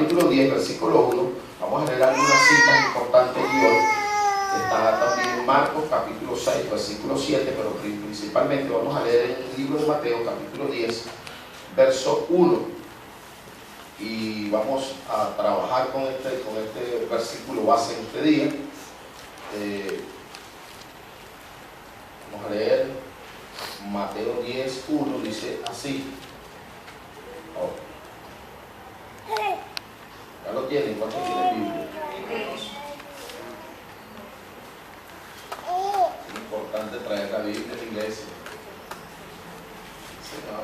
capítulo 10, versículo 1, vamos a leer algunas citas importantes y hoy. Está también en Marcos, capítulo 6, versículo 7, pero principalmente vamos a leer en el libro de Mateo, capítulo 10, verso 1. Y vamos a trabajar con este versículo base en este día. Vamos a leer Mateo 10, 1, dice así. ¿Ya lo tienen? ¿Cuánto tiene Biblia? Es importante traer la Biblia a la iglesia. Sí, ¿no?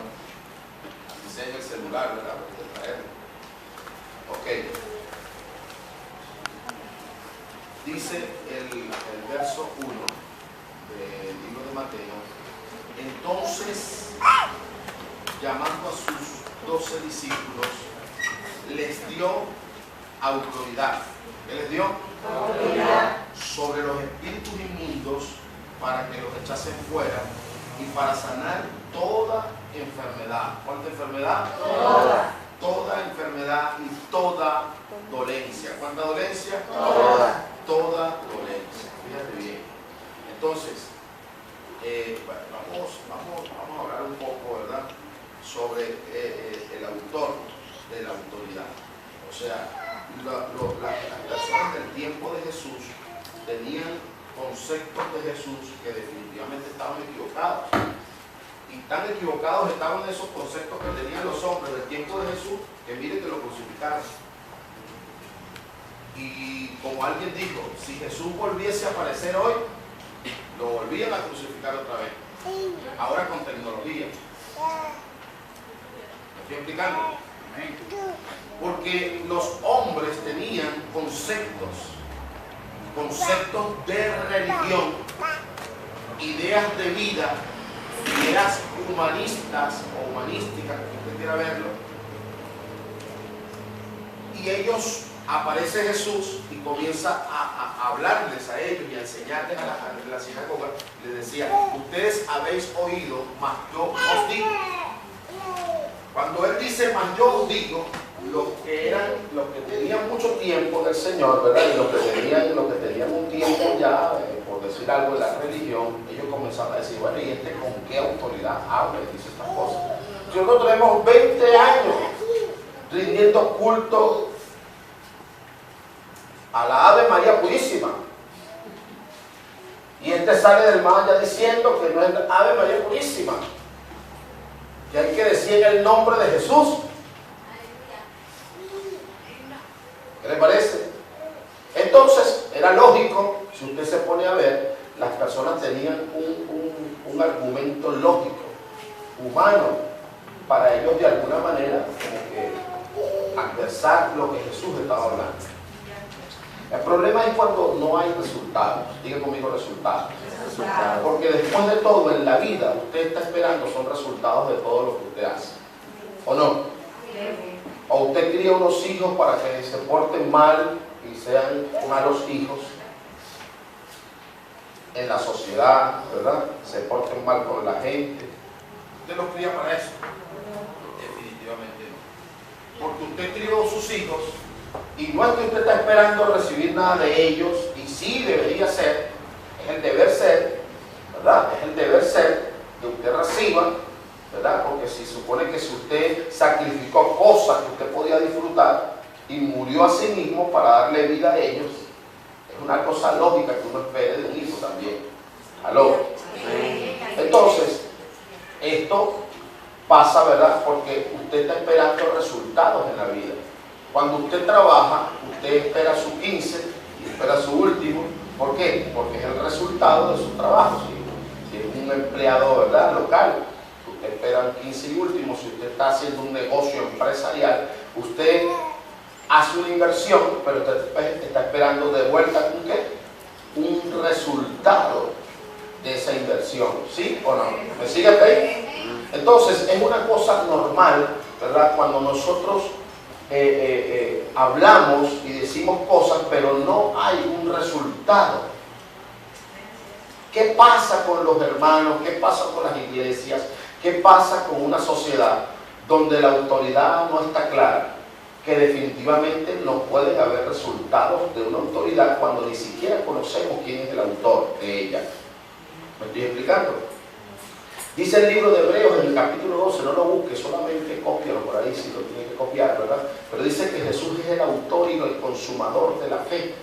Así sea en el celular, ¿verdad? Ok. Dice el verso 1 del libro de Mateo. Entonces, llamando a sus 12 discípulos, les dio autoridad. ¿Qué les dio? Autoridad. Sobre los espíritus inmundos para que los echasen fuera y para sanar toda enfermedad. ¿Cuánta enfermedad? Toda. Toda enfermedad y toda dolencia. ¿Cuánta dolencia? Toda. Toda dolencia. Fíjate bien. Entonces, vamos a hablar un poco, ¿verdad?, sobre el autor de la autoridad. O sea, las personas del tiempo de Jesús tenían conceptos de Jesús que definitivamente estaban equivocados. Y tan equivocados estaban esos conceptos que tenían los hombres del tiempo de Jesús, que miren que lo crucificaron. Y como alguien dijo, si Jesús volviese a aparecer hoy, lo volvían a crucificar otra vez. Ahora con tecnología. ¿Me estoy explicando? Porque los hombres tenían conceptos de religión, ideas de vida, ideas humanistas o humanísticas, como usted quiera verlo. Y ellos, aparece Jesús y comienza a hablarles a ellos y a enseñarles a la sinagoga. Les decía, ustedes habéis oído, mas yo os digo. Cuando él dice, mas yo os digo, los que tenían mucho tiempo del Señor, ¿verdad?, y los que tenían un tiempo ya, por decir algo, de la religión, ellos comenzaron a decir, bueno, ¿y con qué autoridad habla y dice estas cosas? Nosotros tenemos 20 años rindiendo culto a la Ave María Purísima. Y sale del mar ya diciendo que no es Ave María Purísima, que hay que decir en el nombre de Jesús. ¿Qué le parece? Entonces, era lógico, si usted se pone a ver, las personas tenían un argumento lógico, humano, para ellos de alguna manera como que adversar lo que Jesús estaba hablando. El problema es cuando no hay resultados. Diga conmigo resultados. Porque después de todo en la vida usted está esperando son resultados de todo lo que usted hace, ¿o no? O usted cría unos hijos para que se porten mal y sean malos hijos en la sociedad, ¿verdad? Se porten mal con la gente. ¿Usted los cría para eso? Definitivamente no. Porque usted crió a sus hijos y no es que usted está esperando recibir nada de ellos, y sí debería ser, es el deber ser, ¿verdad? Es el deber ser que usted reciba, ¿verdad? Porque si supone que si usted sacrificó cosas que usted podía disfrutar y murió a sí mismo para darle vida a ellos, es una cosa lógica que uno espere de un hijo también. ¿Aló? Entonces, esto pasa, ¿verdad? Porque usted está esperando resultados en la vida. Cuando usted trabaja, usted espera su 15 y espera su último. ¿Por qué? Porque es el resultado de su trabajo. Si es un empleado, ¿verdad?, local, usted espera un 15 y último. Si usted está haciendo un negocio empresarial, usted hace una inversión, pero usted está esperando de vuelta ¿un qué? Un resultado de esa inversión. ¿Sí o no? ¿Me sigue ahí? Entonces, es una cosa normal, ¿verdad?, cuando nosotros hablamos y decimos cosas, pero no hay un resultado. ¿Qué pasa con los hermanos? ¿Qué pasa con las iglesias? ¿Qué pasa con una sociedad donde la autoridad no está clara? que definitivamente no pueden haber resultados de una autoridad cuando ni siquiera conocemos quién es el autor de ella. ¿Me estoy explicando? Dice el libro de Hebreos en el capítulo 12, no lo busques, solamente cópialo por ahí si lo tienes que copiar, ¿verdad? Pero dice que Jesús es el autor y el consumador de la fe.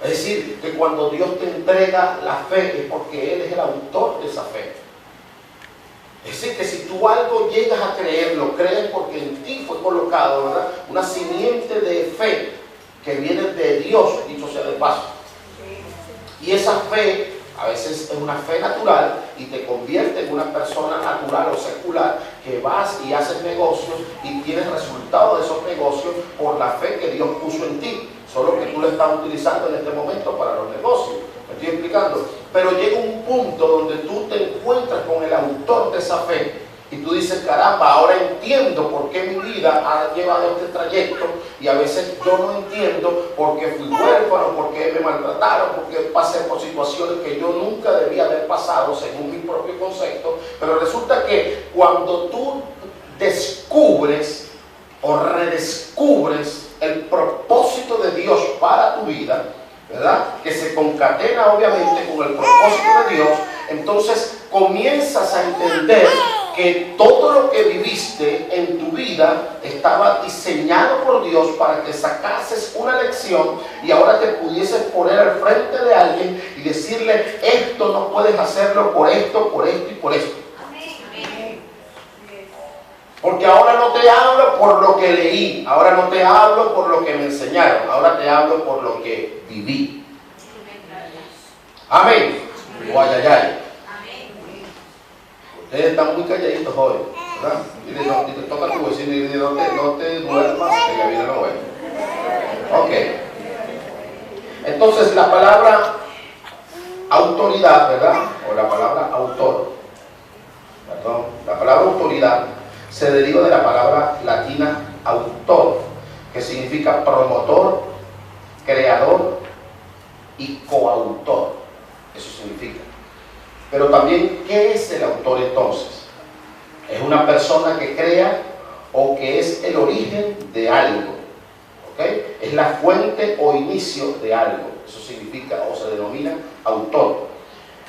Es decir, que cuando Dios te entrega la fe es porque Él es el autor de esa fe. Es decir, que si tú algo llegas a creer, lo crees porque en ti fue colocado, ¿verdad?, una simiente de fe que viene de Dios, dicho sea de paso. Y esa fe a veces es una fe natural y te convierte en una persona natural o secular que vas y haces negocios y tienes resultados de esos negocios por la fe que Dios puso en ti. Solo que tú lo estás utilizando en este momento para los negocios. ¿Me estoy explicando? Pero llega un punto donde tú te encuentras con el autor de esa fe y tú dices, caramba, ahora entiendo por qué mi vida ha llevado este trayecto, y a veces yo no entiendo por qué fui huérfano, por qué me maltrataron, por qué pasé por situaciones que yo nunca debía haber pasado según mi propio concepto. Pero resulta que cuando tú descubres o redescubres el propósito de Dios para tu vida, ¿verdad?, que se concatena obviamente con el propósito de Dios, entonces comienzas a entender que todo lo que viviste en tu vida estaba diseñado por Dios para que sacases una lección y ahora te pudieses poner al frente de alguien y decirle, esto no puedes hacerlo por esto y por esto. Porque ahora no te hablo por lo que leí, ahora no te hablo por lo que me enseñaron, ahora te hablo por lo que viví. Amén. Guayayay. Ustedes están muy calladitos hoy, ¿verdad? Dile, no, te toca a tu vecino y dile, no te duermas, que ya viene la novela. Ok. Entonces la palabra autoridad, ¿verdad? O la palabra autor, perdón, la palabra autoridad se deriva de la palabra latina autor, que significa promotor, creador y coautor. Eso significa. Pero también, ¿qué es el autor entonces? Es una persona que crea o que es el origen de algo, ¿ok? Es la fuente o inicio de algo. Eso significa o se denomina autor.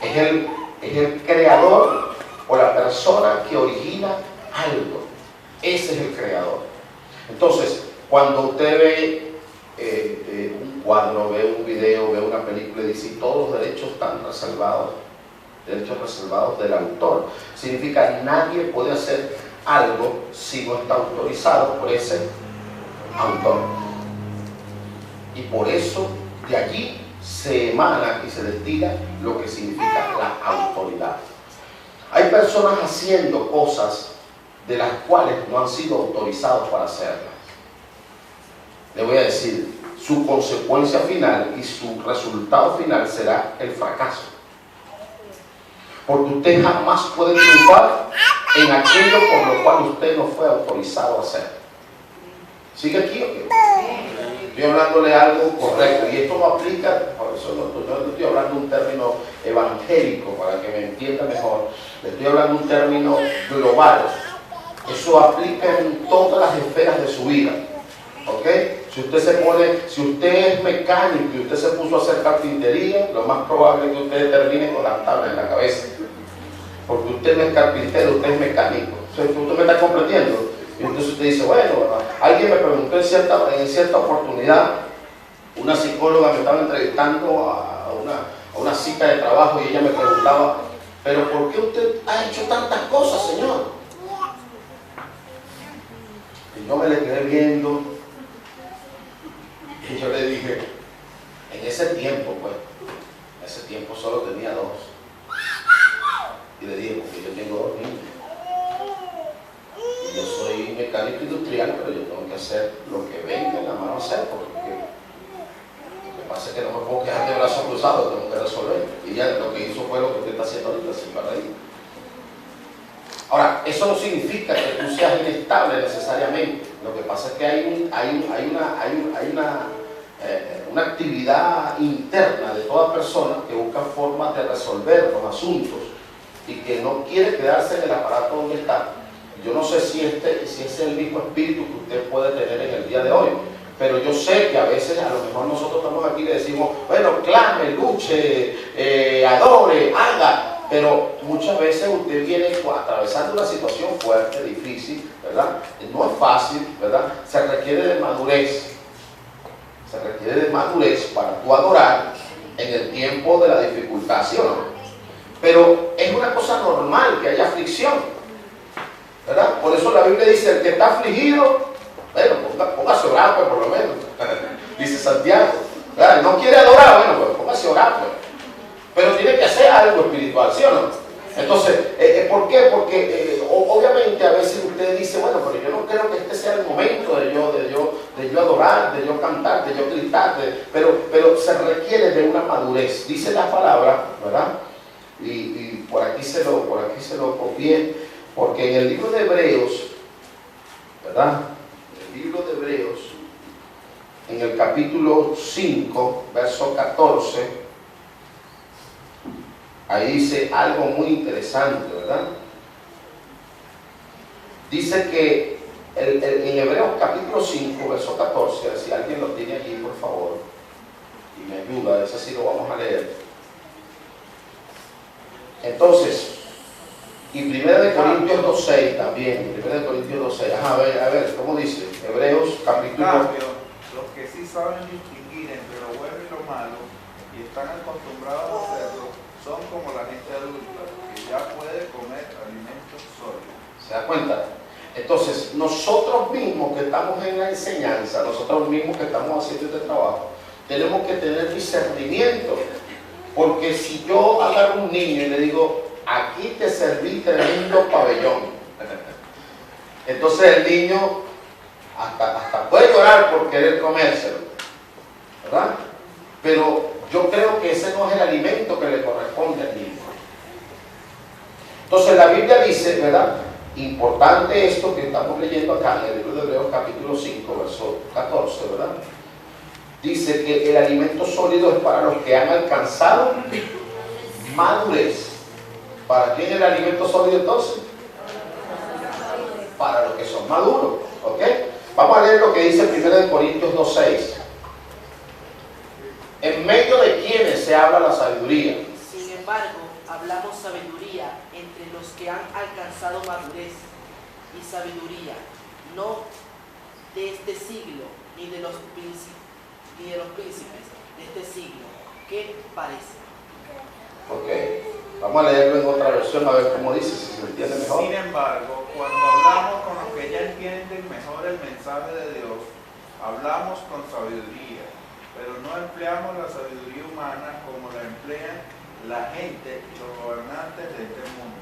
Es el creador o la persona que origina algo. Ese es el creador. Entonces, cuando usted ve un cuadro, ve un video, ve una película y dice, todos los derechos están reservados, derechos reservados del autor, significa que nadie puede hacer algo si no está autorizado por ese autor. Y por eso de allí se emana y se destila lo que significa la autoridad. Hay personas haciendo cosas de las cuales no han sido autorizados para hacerlas. Le voy a decir, su consecuencia final y su resultado final será el fracaso. Porque usted jamás puede triunfar en aquello por lo cual usted no fue autorizado a hacer. ¿Sigue aquí o qué? Estoy hablándole algo correcto, y esto no aplica, por eso no estoy hablando un término evangélico para que me entienda mejor, le estoy hablando un término global. Eso aplica en todas las esferas de su vida, ¿ok? Si usted es mecánico y usted se puso a hacer carpintería, lo más probable es que usted termine con las tablas en la cabeza, porque usted no es carpintero, usted es mecánico. Usted me está comprendiendo. Y entonces usted dice, bueno, alguien me preguntó en cierta oportunidad, una psicóloga me estaba entrevistando a una cita de trabajo, y ella me preguntaba, pero ¿por qué usted ha hecho tantas cosas, señor? Y yo me le quedé viendo y yo le dije, en ese tiempo, pues, en ese tiempo solo tenía 2. Y le dije, porque yo tengo 2 niños. Y yo soy mecánico industrial, pero yo tengo que hacer lo que venga en la mano a hacer, porque lo que pasa es que no me puedo quedar de brazos cruzados, tengo que resolver. Y ya lo que hizo fue lo que usted está haciendo ahorita, sin parar ahí. Ahora, eso no significa que tú seas inestable necesariamente. Lo que pasa es que hay una actividad interna de toda persona que busca formas de resolver los asuntos y que no quiere quedarse en el aparato donde está, Yo no sé si es el mismo espíritu que usted puede tener en el día de hoy, pero yo sé que a veces a lo mejor nosotros estamos aquí y le decimos, bueno, clame, luche, adore, haga, pero muchas veces usted viene atravesando una situación fuerte, difícil, ¿verdad? No es fácil, ¿verdad? Se requiere de madurez. Se requiere de madurez para tú adorar en el tiempo de la dificultad, ¿sí o no? Pero es una cosa normal que haya aflicción, ¿verdad? Por eso la Biblia dice, el que está afligido, bueno, póngase a orar, pues, por lo menos. Dice Santiago, ¿verdad? No quiere adorar, bueno, pues póngase a orar, pues. Pero tiene que hacer algo espiritual, ¿sí o no? Entonces, ¿por qué? Porque obviamente a veces usted dice, bueno, pero yo no creo que este sea el momento de yo adorar, de yo cantar, de yo gritar, pero se requiere de una madurez. Dice la palabra, ¿verdad? Y por aquí se lo copié, porque en el libro de Hebreos, ¿verdad? El libro de Hebreos, en el capítulo 5, verso 14, ahí dice algo muy interesante, ¿verdad? Dice que en Hebreos capítulo 5, verso 14, si alguien lo tiene aquí, por favor, y me ayuda, ese sí lo vamos a leer. Entonces, y 1 Corintios 2.6 también, 1 Corintios 2.6, a ver, ¿cómo dice? Hebreos capítulo... Los que sí saben distinguir entre lo bueno y lo malo, y están acostumbrados a hacerlo, son como la gente adulta, que ya puede comer alimentos sólidos. ¿Se da cuenta? Entonces, nosotros mismos que estamos en la enseñanza, nosotros mismos que estamos haciendo este trabajo, tenemos que tener discernimiento. Porque si yo agarro un niño y le digo, aquí te serví tremendo pabellón, entonces el niño hasta puede llorar por querer comérselo, ¿verdad? Pero yo creo que ese no es el alimento que le corresponde al niño. Entonces la Biblia dice, ¿verdad? Importante esto que estamos leyendo acá en el libro de Hebreos capítulo 5, verso 14, ¿verdad? Dice que el alimento sólido es para los que han alcanzado madurez. ¿Para quién es el alimento sólido entonces? Para los que son maduros, ¿ok? Vamos a leer lo que dice 1 Corintios 2.6. En medio de quienes se habla la sabiduría. Sin embargo, hablamos sabiduría entre los que han alcanzado madurez y sabiduría, no de este siglo, ni de los príncipes de este siglo. ¿Qué parece? Ok, vamos a leerlo en otra versión a ver cómo dice, si se entiende mejor. Sin embargo, cuando hablamos con los que ya entienden mejor el mensaje de Dios, hablamos con sabiduría, pero no empleamos la sabiduría humana como la emplean la gente y los gobernantes de este mundo.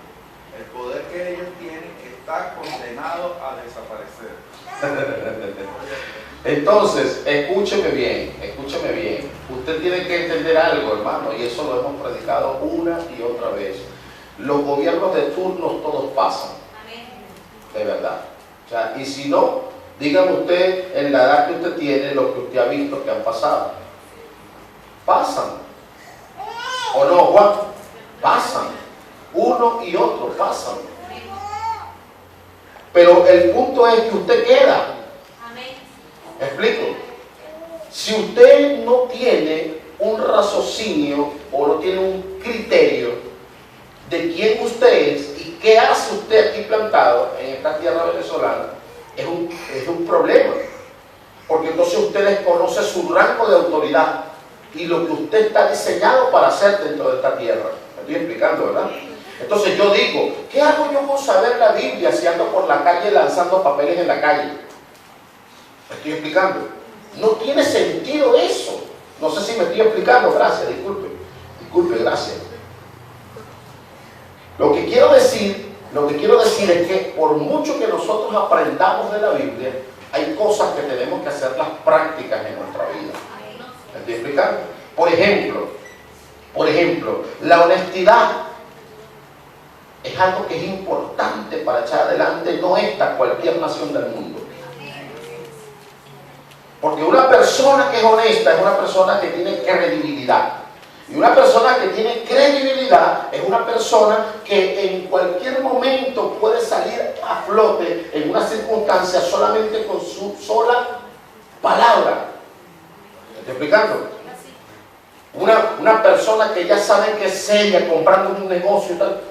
El poder que ellos tienen está condenado a desaparecer. Entonces, escúcheme bien. Usted tiene que entender algo, hermano, y eso lo hemos predicado una y otra vez. Los gobiernos de turnos todos pasan. De verdad. O sea, y si no, dígame usted en la edad que usted tiene, lo que usted ha visto que han pasado. Pasan. ¿O no, Juan? Pasan. Uno y otro pasan. Pero el punto es que usted queda. ¿Me explico? Si usted no tiene un raciocinio o no tiene un criterio de quién usted es y qué hace usted aquí plantado en esta tierra venezolana, es un problema. Porque entonces usted desconoce su rango de autoridad y lo que usted está diseñado para hacer dentro de esta tierra. Me estoy explicando, ¿verdad? Entonces yo digo, ¿qué hago yo con saber la Biblia si ando por la calle lanzando papeles en la calle? ¿Me estoy explicando? No tiene sentido eso. No sé si me estoy explicando. Gracias, disculpe, gracias. Lo que quiero decir es que por mucho que nosotros aprendamos de la Biblia, hay cosas que tenemos que hacerlas prácticas en nuestra vida. ¿Me estoy explicando? Por ejemplo, la honestidad es algo que es importante para echar adelante no esta cualquier nación del mundo. Porque una persona que es honesta es una persona que tiene credibilidad. Y una persona que tiene credibilidad autoridad es una persona que en cualquier momento puede salir a flote en una circunstancia solamente con su sola palabra. ¿Me estoy explicando? Una persona que ya sabe que es seria comprando un negocio y tal,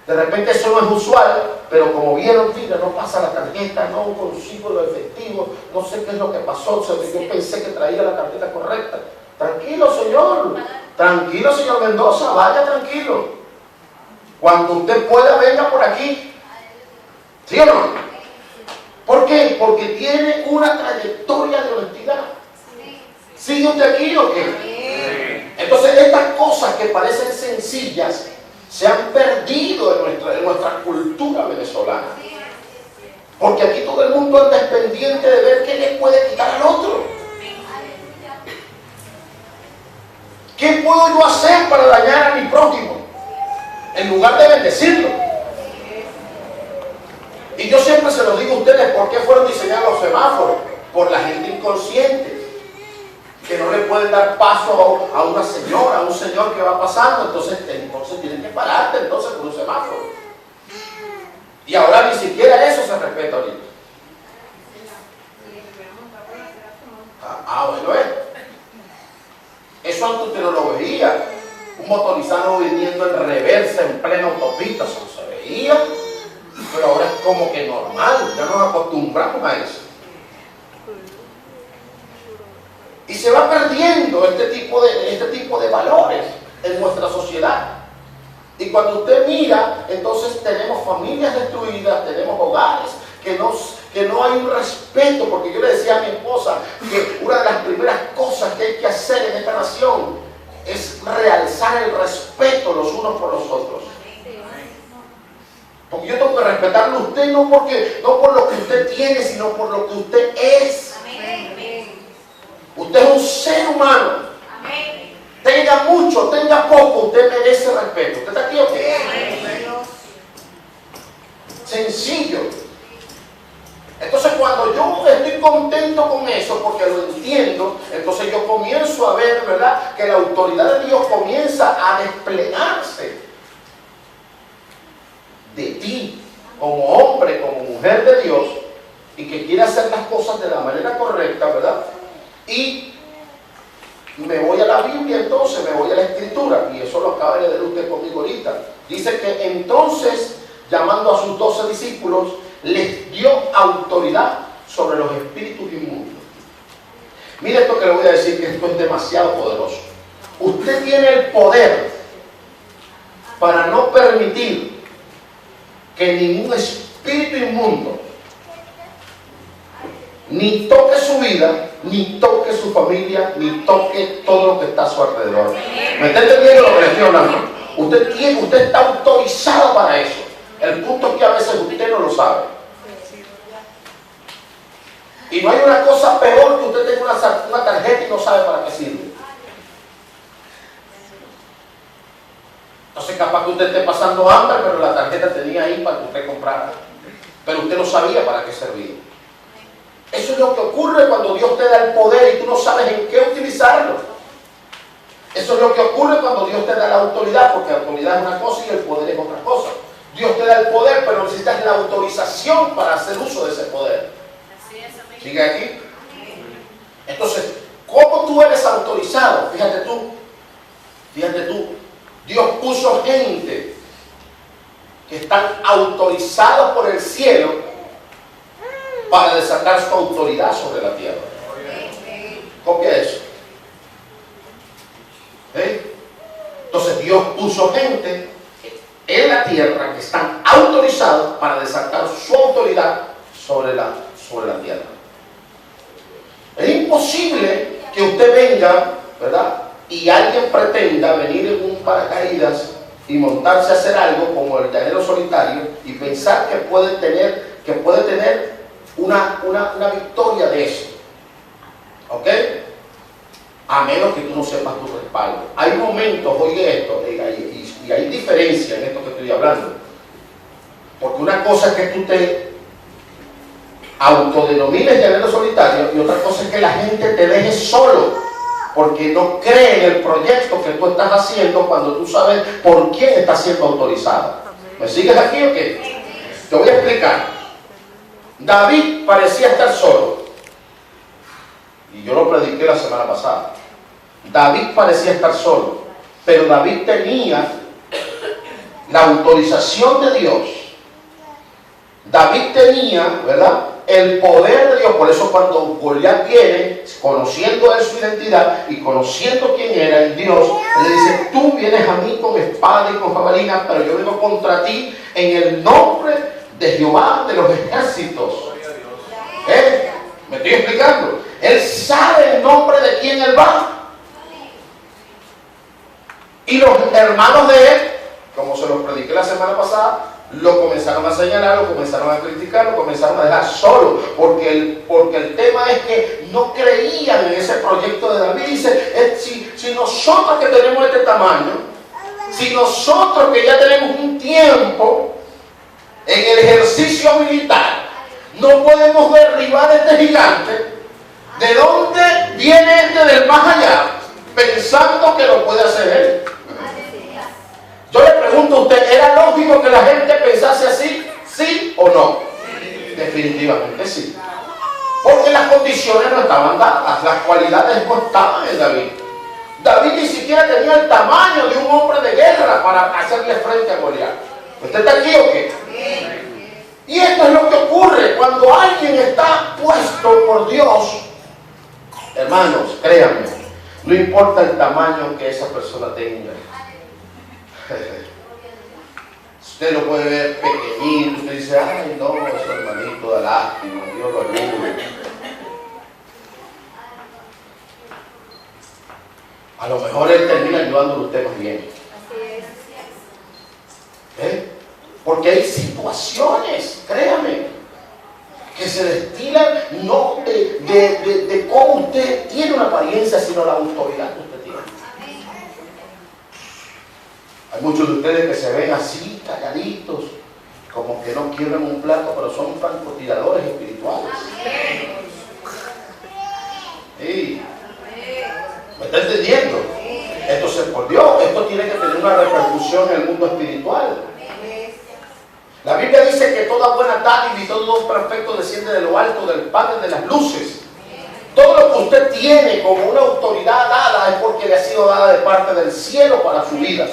de repente eso no es usual, pero como vieron, mira, no pasa la tarjeta, no consigo lo efectivo, no sé qué es lo que pasó, yo pensé que traía la tarjeta correcta. Tranquilo, señor. Tranquilo, señor Mendoza, vaya tranquilo. Cuando usted pueda, venga por aquí. ¿Sí o no? ¿Por qué? Porque tiene una trayectoria de honestidad. ¿Sigue usted aquí o qué? Entonces, estas cosas que parecen sencillas se han perdido en nuestra cultura venezolana. Porque aquí todo el mundo anda pendiente de ver qué le puede quitar al otro. ¿Qué puedo yo hacer para dañar a mi prójimo? En lugar de bendecirlo. Y yo siempre se lo digo a ustedes, ¿por qué fueron diseñados los semáforos? Por la gente inconsciente, que no le pueden dar paso a una señora, a un señor que va pasando, entonces tienen que pararte entonces por un semáforo. Y ahora ni siquiera eso se respeta ahorita. Bueno, eso antes usted no lo veía. Un motorizado viniendo en reversa en plena autopista, eso no se veía. Pero ahora es como que normal, ya nos acostumbramos a eso. Y se va perdiendo este tipo de valores en nuestra sociedad. Y cuando usted mira, entonces tenemos familias destruidas, tenemos hogares que no hay un respeto, porque yo le decía a mi esposa que una de las primeras cosas que hay que hacer en esta nación es realzar el respeto los unos por los otros. Porque yo tengo que respetarlo a usted no por lo que usted tiene, sino por lo que usted es. Usted es un ser humano. Tenga mucho, tenga poco, usted merece respeto. ¿Usted está aquí o qué? Sencillo. Entonces cuando yo estoy contento con eso, porque lo entiendo, entonces yo comienzo a ver, ¿verdad?, que la autoridad de Dios comienza a desplegarse de ti, como hombre, como mujer de Dios, y que quiere hacer las cosas de la manera correcta, ¿verdad? Y me voy a la Biblia, entonces me voy a la Escritura, y eso lo acaba de leer usted conmigo ahorita. Dice que entonces, llamando a sus 12 discípulos, les dio autoridad sobre los espíritus inmundos. Mire esto que le voy a decir, que esto es demasiado poderoso. Usted tiene el poder para no permitir que ningún espíritu inmundo ni toque su vida, ni toque su familia, ni toque todo lo que está a su alrededor. ¿Me está entendiendo lo que le estoy hablando? Usted está autorizado para eso. El punto es que a veces usted no lo sabe. Y no hay una cosa peor que usted tenga una tarjeta y no sabe para qué sirve. Entonces capaz que usted esté pasando hambre, pero la tarjeta tenía ahí para que usted comprara. Pero usted no sabía para qué servía. Eso es lo que ocurre cuando Dios te da el poder y tú no sabes en qué utilizarlo. Eso es lo que ocurre cuando Dios te da la autoridad, porque la autoridad es una cosa y el poder es otra cosa. Dios te da el poder, pero necesitas la autorización para hacer uso de ese poder. ¿Sigue aquí? Entonces, ¿cómo tú eres autorizado? Fíjate tú. Dios puso gente que están autorizados por el cielo para desatar su autoridad sobre la tierra. Copia eso. ¿Okay? Entonces Dios puso gente en la tierra que están autorizados para desatar su autoridad sobre la tierra. Es imposible que usted venga, ¿verdad?, y alguien pretenda venir en un paracaídas y montarse a hacer algo como el llanero solitario y pensar que puede tener una victoria de eso. ¿Ok? A menos que tú no sepas tu respaldo. Hay momentos, oye esto, y hay diferencia en esto que estoy hablando. Porque una cosa es que tú te autodenomines llanero solitario y otra cosa es que la gente te deje solo. porque no cree en el proyecto que tú estás haciendo cuando tú sabes por quién está siendo autorizado. ¿Me sigues aquí o qué? Te voy a explicar. David parecía estar solo. Y yo lo prediqué la semana pasada. David parecía estar solo, pero David tenía la autorización de Dios. David tenía, ¿verdad?, el poder de Dios. Por eso cuando Goliat viene, conociendo él su identidad y conociendo quién era el Dios, le dice: tú vienes a mí con espada y con jabalina, pero yo vengo contra ti en el nombre de Jehová de los ejércitos. ¿Me estoy explicando? Él sabe el nombre de quién él va. Y los hermanos de él, como se los prediqué la semana pasada, lo comenzaron a señalar, lo comenzaron a criticar, lo comenzaron a dejar solo, porque el tema es que no creían en ese proyecto de David. Dice: si nosotros que tenemos este tamaño, si nosotros que ya tenemos un tiempo en el ejercicio militar, no podemos derribar a este gigante, ¿de dónde viene este del más allá pensando que lo puede hacer él? Yo le pregunto a usted, ¿era lógico que la gente pensase así? ¿Sí o no? Definitivamente sí. Porque las condiciones no estaban dadas, las cualidades no estaban en David. David ni siquiera tenía el tamaño de un hombre de guerra para hacerle frente a Goliat. ¿Usted está aquí o qué? Y esto es lo que ocurre cuando alguien está puesto por Dios. Hermanos, créanme, no importa el tamaño que esa persona tenga. Usted lo puede ver pequeñito, usted dice: ay no, ese hermanito da lástima, Dios lo ayude. A lo mejor él termina ayudándole a usted más bien. Porque hay situaciones, créame, que se destilan no de cómo usted tiene una apariencia, sino la autoridad que usted tiene. Hay muchos de ustedes que se ven así, calladitos, como que no quiebran un plato, pero son francotiradores espirituales. ¿Sí? ¿Me está entendiendo? Entonces, por Dios, esto tiene que tener una repercusión en el mundo espiritual. La Biblia dice que toda buena dádiva y todo don perfecto desciende de lo alto del Padre de las luces. Todo lo que usted tiene como una autoridad dada es porque le ha sido dada de parte del cielo para su vida.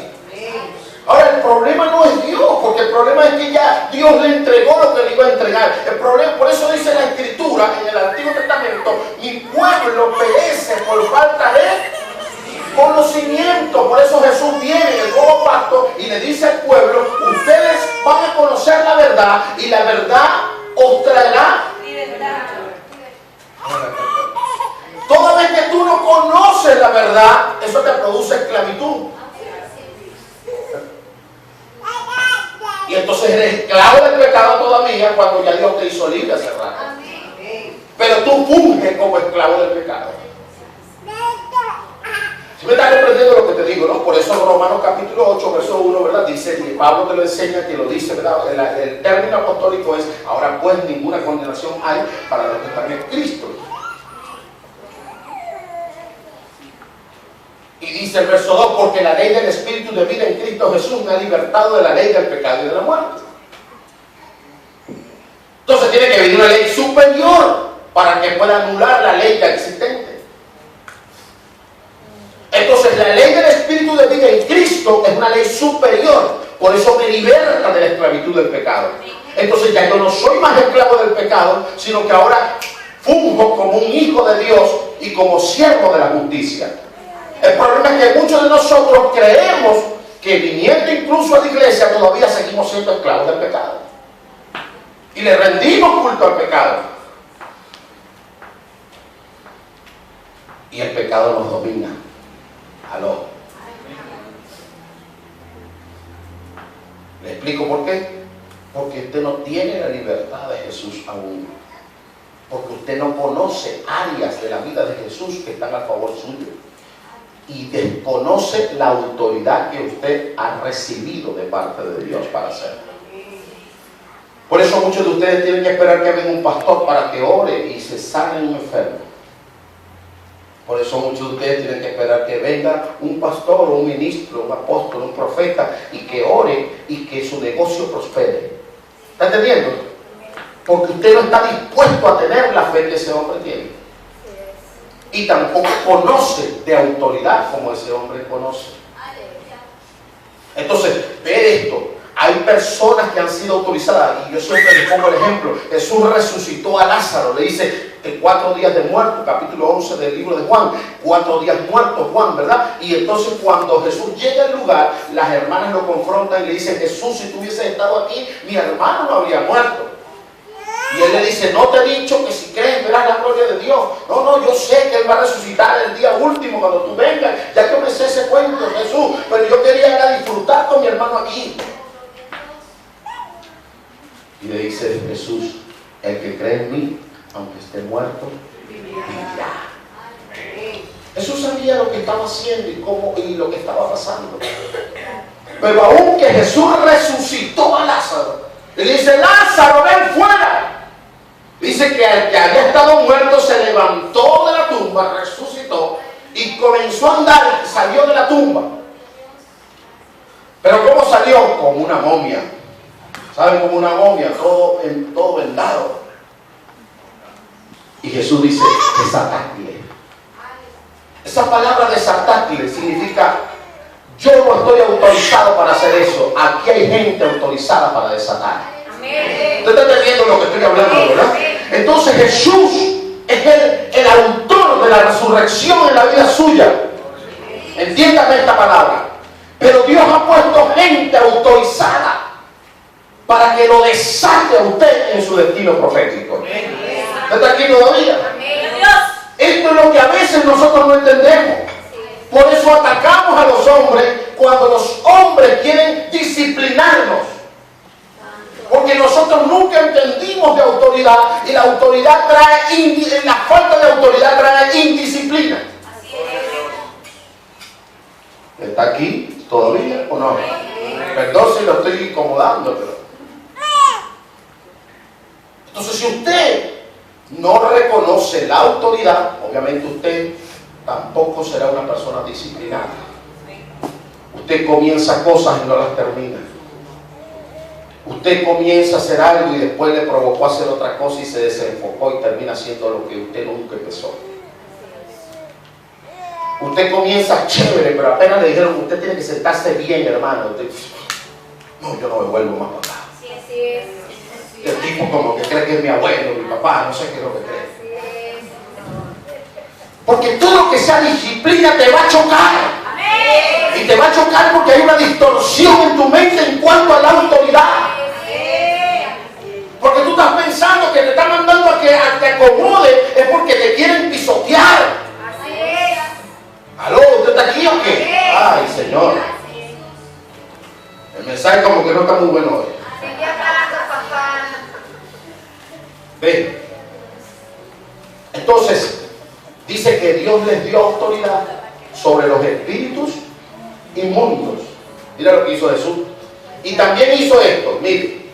Ahora, el problema no es Dios, porque el problema es que ya Dios le entregó lo que le iba a entregar. El problema, por eso dice la Escritura en el Antiguo Testamento: mi pueblo perece por falta de conocimiento. Por eso Jesús viene en el nuevo pacto y le dice al pueblo: ustedes van a conocer la verdad y la verdad os traerá libertad. Toda vez que tú no conoces la verdad, eso te produce esclavitud. Y entonces eres esclavo del pecado todavía cuando ya Dios te hizo libre hace rato. Pero tú funges como esclavo del pecado. ¿Sí me estás comprendiendo lo que te digo, no? Por eso en Romanos capítulo 8, verso 1, ¿verdad? Dice, y Pablo te lo enseña, que lo dice, ¿verdad? El término apostólico es: ahora pues ninguna condenación hay para los que están en Cristo. Y dice el verso 2: porque la ley del Espíritu de vida en Cristo Jesús me ha libertado de la ley del pecado y de la muerte. Entonces tiene que venir una ley superior para que pueda anular la ley ya existente. Entonces la ley del Espíritu de vida en Cristo es una ley superior. Por eso me liberta de la esclavitud del pecado. Entonces ya yo no soy más esclavo del pecado, sino que ahora funjo como un hijo de Dios y como siervo de la justicia. El problema es que muchos de nosotros creemos que viniendo incluso a la iglesia todavía seguimos siendo esclavos del pecado. Y le rendimos culto al pecado. Y el pecado nos domina. ¿Aló? ¿Le explico por qué? Porque usted no tiene la libertad de Jesús aún. Porque usted no conoce áreas de la vida de Jesús que están a favor suyo. Y desconoce la autoridad que usted ha recibido de parte de Dios para hacerlo. Por eso muchos de ustedes tienen que esperar que venga un pastor para que ore y se sane un enfermo. Por eso muchos de ustedes tienen que esperar que venga un pastor, un ministro, un apóstol, un profeta y que ore y que su negocio prospere. ¿Está entendiendo? Porque usted no está dispuesto a tener la fe que ese hombre tiene. Y tampoco conoce de autoridad como ese hombre conoce. Entonces, ve esto. Hay personas que han sido autorizadas, y yo siempre les pongo el ejemplo. Jesús resucitó a Lázaro, le dice que 4 días de muerto, capítulo 11 del libro de Juan, 4 días muerto Juan, ¿verdad? Y entonces cuando Jesús llega al lugar, las hermanas lo confrontan y le dicen: Jesús, si tú hubieses estado aquí, mi hermano no habría muerto. Y él le dice: no te he dicho que si crees verás la gloria de Dios. No, yo sé que Él va a resucitar el día último cuando tú vengas. Ya que me sé ese cuento, Jesús, pero yo quería ir a disfrutar con mi hermano aquí. Y le dice Jesús: el que cree en mí, aunque esté muerto, vivirá. Jesús sabía lo que estaba haciendo y lo que estaba pasando. Pero aún que Jesús resucitó a Lázaro, le dice: Lázaro, ven fuera. Dice que el que había estado muerto se levantó de la tumba, resucitó y comenzó a andar y salió de la tumba. Pero ¿cómo salió? Como una momia. ¿Saben? Como una momia, todo vendado. Y Jesús dice: desatáquile. Esa palabra desatáquile significa: yo no estoy autorizado para hacer eso. Aquí hay gente autorizada para desatar. Usted está entendiendo lo que estoy hablando, ¿verdad? Entonces Jesús es el autor de la resurrección en la vida suya. Entiéndame esta palabra. Pero Dios ha puesto gente autorizada para que lo desate a usted en su destino profético. ¿Usted está aquí todavía? Esto es lo que a veces nosotros no entendemos. Por eso atacamos a los hombres cuando los hombres quieren disciplinarnos. Porque nosotros nunca entendimos de autoridad, y la autoridad trae, la falta de autoridad trae indisciplina. ¿Está aquí todavía o no? Perdón si lo estoy incomodando, pero... Entonces, si usted no reconoce la autoridad, obviamente usted tampoco será una persona disciplinada. Usted comienza cosas y no las termina. Usted comienza a hacer algo y después le provocó hacer otra cosa y se desenfocó y termina haciendo lo que usted nunca empezó. Usted comienza chévere, pero apenas le dijeron: usted tiene que sentarse bien, hermano. Usted, no, yo no me vuelvo más para acá. Sí, así es. El tipo como que cree que es mi abuelo, mi papá, no sé qué es lo que cree. Porque todo lo que sea disciplina te va a chocar. Y te va a chocar porque hay una distorsión en tu mente en cuanto a la autoridad. Porque tú estás pensando que te están mandando a que te acomode, es porque te quieren pisotear. ¿Aló? ¿Usted está aquí o qué? Ay, Señor. El mensaje como que no está muy bueno hoy. Ven. Entonces, dice que Dios les dio autoridad sobre los espíritus inmundos. Mira lo que hizo Jesús. Y también hizo esto, mire.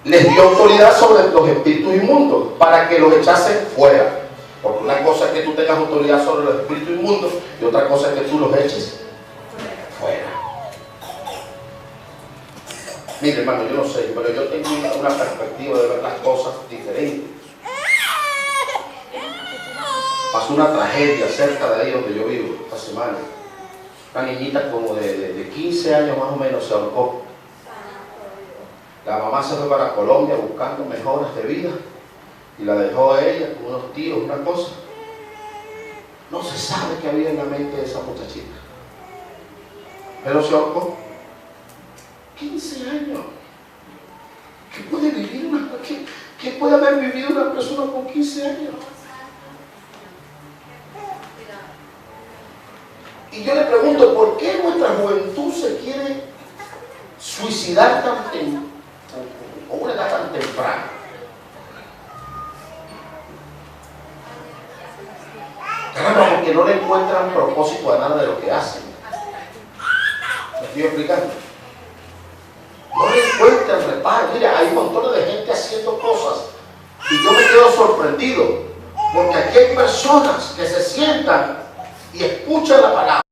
Les dio autoridad sobre los espíritus inmundos para que los echasen fuera. Porque una cosa es que tú tengas autoridad sobre los espíritus inmundos y otra cosa es que tú los eches fuera. Mire, hermano, yo no sé, pero yo tengo una perspectiva de ver las cosas diferentes. Pasó una tragedia cerca de ahí donde yo vivo esta semana. Una niñita como de 15 años más o menos se ahorcó. La mamá se fue para Colombia buscando mejoras de vida y la dejó a ella con unos tíos, una cosa. No se sabe qué había en la mente de esa muchachita. Pero se ahorcó. 15 años. ¿Qué puede vivir qué puede haber vivido una persona con 15 años? Y yo le pregunto: ¿por qué nuestra juventud se quiere suicidar a una edad tan temprana? Caramba, porque no le encuentran propósito a nada de lo que hacen. ¿Me estoy explicando? No le encuentran reparo. Mira, hay un montón de gente haciendo cosas y yo me quedo sorprendido. Porque aquí hay personas que se sientan y escuchan la palabra.